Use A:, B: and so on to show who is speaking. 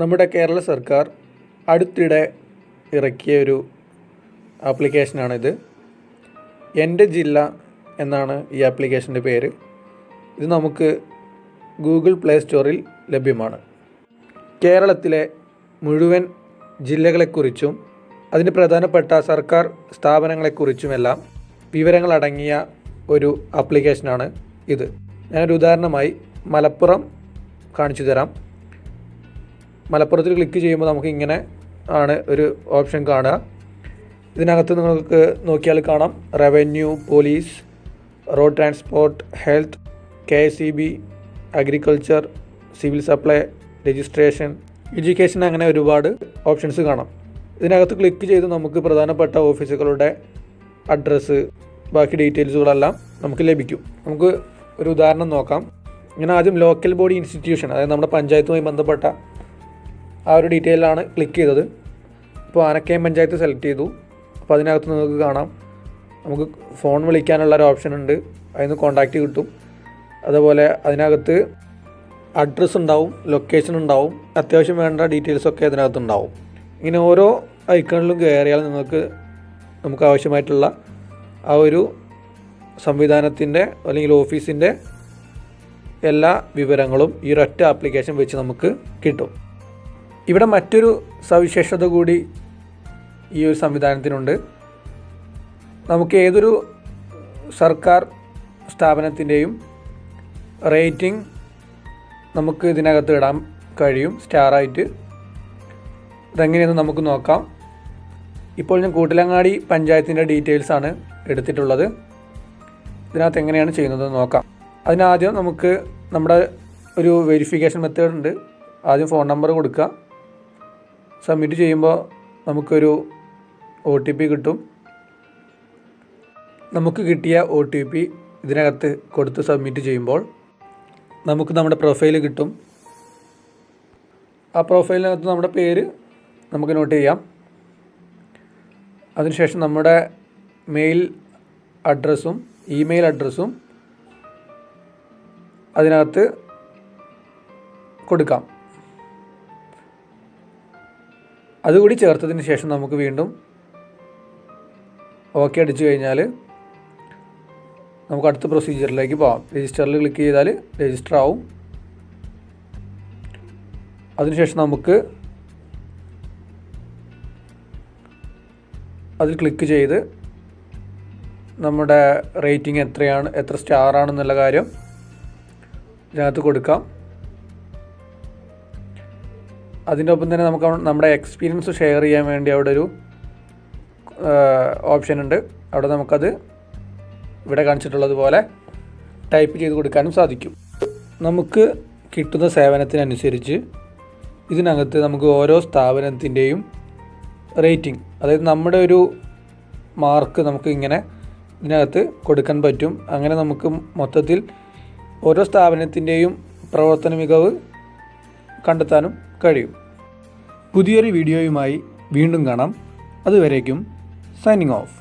A: നമ്മുടെ കേരള സർക്കാർ അടുത്തിടെ ഇറക്കിയ ഒരു ആപ്ലിക്കേഷനാണിത്. എൻ്റെ ജില്ല എന്നാണ് ഈ ആപ്ലിക്കേഷൻ്റെ പേര്. ഇത് നമുക്ക് ഗൂഗിൾ പ്ലേ സ്റ്റോറിൽ ലഭ്യമാണ്. കേരളത്തിലെ മുഴുവൻ ജില്ലകളെക്കുറിച്ചും അതിന് പ്രധാനപ്പെട്ട സർക്കാർ സ്ഥാപനങ്ങളെക്കുറിച്ചുമെല്ലാം വിവരങ്ങളടങ്ങിയ ഒരു ആപ്ലിക്കേഷനാണ് ഇത്. ഞാനൊരു ഉദാഹരണമായി മലപ്പുറം കാണിച്ചു തരാം. മലപ്പുറത്തിൽ ക്ലിക്ക് ചെയ്യുമ്പോൾ നമുക്ക് ഇങ്ങനെ ആണ് ഒരു ഓപ്ഷൻ കാണുക. ഇതിനകത്ത് നിങ്ങൾക്ക് നോക്കിയാൽ കാണാം revenue, police, road transport, health, KSEB, agriculture, civil supply, registration, education, അങ്ങനെ ഒരുപാട് ഓപ്ഷൻസ് കാണാം. ഇതിനകത്ത് ക്ലിക്ക് ചെയ്ത് നമുക്ക് പ്രധാനപ്പെട്ട ഓഫീസുകളുടെ അഡ്രസ്സ്, ബാക്കി ഡീറ്റെയിൽസുകളെല്ലാം നമുക്ക് ലഭിക്കും. നമുക്ക് ഒരു ഉദാഹരണം നോക്കാം. ഇങ്ങനെ ആദ്യം ലോക്കൽ ബോഡി ഇൻസ്റ്റിറ്റ്യൂഷൻ, അതായത് നമ്മുടെ പഞ്ചായത്തുമായി ബന്ധപ്പെട്ട ആ ഒരു ഡീറ്റെയിലാണ് ക്ലിക്ക് ചെയ്തത്. ഇപ്പോൾ ആനക്കയം പഞ്ചായത്ത് സെലക്ട് ചെയ്തു. അപ്പോൾ അതിനകത്ത് നിങ്ങൾക്ക് കാണാം നമുക്ക് ഫോൺ വിളിക്കാനുള്ള ഒരു ഓപ്ഷൻ ഉണ്ട്. അതിൽ നിന്ന് കോൺടാക്റ്റ് കിട്ടും. അതുപോലെ അതിനകത്ത് അഡ്രസ്സ് ഉണ്ടാവും, ലൊക്കേഷൻ ഉണ്ടാവും, അത്യാവശ്യം വേണ്ട ഡീറ്റെയിൽസൊക്കെ അതിനകത്ത് ഉണ്ടാവും. ഇങ്ങനെ ഓരോ ഐക്കണിലും കയറിയാൽ നമുക്ക് ആവശ്യമായിട്ടുള്ള ആ ഒരു സംവിധാനത്തിൻ്റെ അല്ലെങ്കിൽ ഓഫീസിൻ്റെ എല്ലാ വിവരങ്ങളും ഈ ഒരൊറ്റ ആപ്ലിക്കേഷൻ വെച്ച് നമുക്ക് കിട്ടും. ഇവിടെ മറ്റൊരു സവിശേഷത കൂടി ഈ ഒരു സംവിധാനത്തിനുണ്ട്. നമുക്ക് ഏതൊരു സർക്കാർ സ്ഥാപനത്തിൻ്റെയും റേറ്റിംഗ് നമുക്ക് ഇതിനകത്ത് ഇടാൻ കഴിയും, സ്റ്റാറായിട്ട്. ഇതെങ്ങനെയെന്ന് നമുക്ക് നോക്കാം. ഇപ്പോൾ ഞാൻ കൂട്ടിലങ്ങാടി പഞ്ചായത്തിൻ്റെ ഡീറ്റെയിൽസാണ് എടുത്തിട്ടുള്ളത്. ഇതിനകത്ത് എങ്ങനെയാണ് ചെയ്യുന്നത് നോക്കാം. അതിനാദ്യം നമുക്ക് നമ്മുടെ ഒരു വെരിഫിക്കേഷൻ മെത്തേഡ് ഉണ്ട്. ആദ്യം ഫോൺ നമ്പർ കൊടുക്കുക. സബ്മിറ്റ് ചെയ്യുമ്പോൾ നമുക്കൊരു OTP കിട്ടും. നമുക്ക് കിട്ടിയ OTP ഇതിനകത്ത് കൊടുത്ത് സബ്മിറ്റ് ചെയ്യുമ്പോൾ നമുക്ക് നമ്മുടെ പ്രൊഫൈൽ കിട്ടും. ആ പ്രൊഫൈലിനകത്ത് നമ്മുടെ പേര് നമുക്ക് നോട്ട് ചെയ്യാം. അതിനുശേഷം നമ്മുടെ മെയിൽ അഡ്രസ്സും ഇമെയിൽ അഡ്രസ്സും അതിനകത്ത് കൊടുക്കാം. അതുകൂടി ചേർത്തതിന് ശേഷം നമുക്ക് വീണ്ടും ഓക്കെ അടിച്ചു കഴിഞ്ഞാൽ നമുക്ക് അടുത്ത പ്രൊസീജിയറിലേക്ക് പോകാം. രജിസ്റ്ററിൽ ക്ലിക്ക് ചെയ്താൽ രജിസ്റ്റർ ആവും. അതിനുശേഷം നമുക്ക് അതിൽ ക്ലിക്ക് ചെയ്ത് നമ്മുടെ റേറ്റിംഗ് എത്ര സ്റ്റാറാണെന്നുള്ള കാര്യം ഇതിനകത്ത് കൊടുക്കാം. അതിൻ്റെ ഒപ്പം തന്നെ നമുക്ക് നമ്മുടെ എക്സ്പീരിയൻസ് ഷെയർ ചെയ്യാൻ വേണ്ടി അവിടെ ഒരു ഓപ്ഷൻ ഉണ്ട്. അവിടെ നമുക്കത് ഇവിടെ കാണിച്ചിട്ടുള്ളതുപോലെ ടൈപ്പ് ചെയ്ത് കൊടുക്കാനും സാധിക്കും. നമുക്ക് കിട്ടുന്ന സേവനത്തിനനുസരിച്ച് ഇതിനകത്ത് നമുക്ക് ഓരോ സ്ഥാപനത്തിൻ്റെയും റേറ്റിംഗ്, അതായത് നമ്മുടെ ഒരു മാർക്ക് നമുക്ക് ഇങ്ങനെ ഇതിനകത്ത് കൊടുക്കാൻ പറ്റും. അങ്ങനെ നമുക്ക് മൊത്തത്തിൽ ഓരോ സ്ഥാപനത്തിൻ്റെയും പ്രവർത്തന മികവ് കണ്ടെത്താനും കഴിയും. പുതിയൊരു വീഡിയോയുമായി വീണ്ടും കാണാം. അതുവരേക്കും സൈനിങ് ഓഫ്.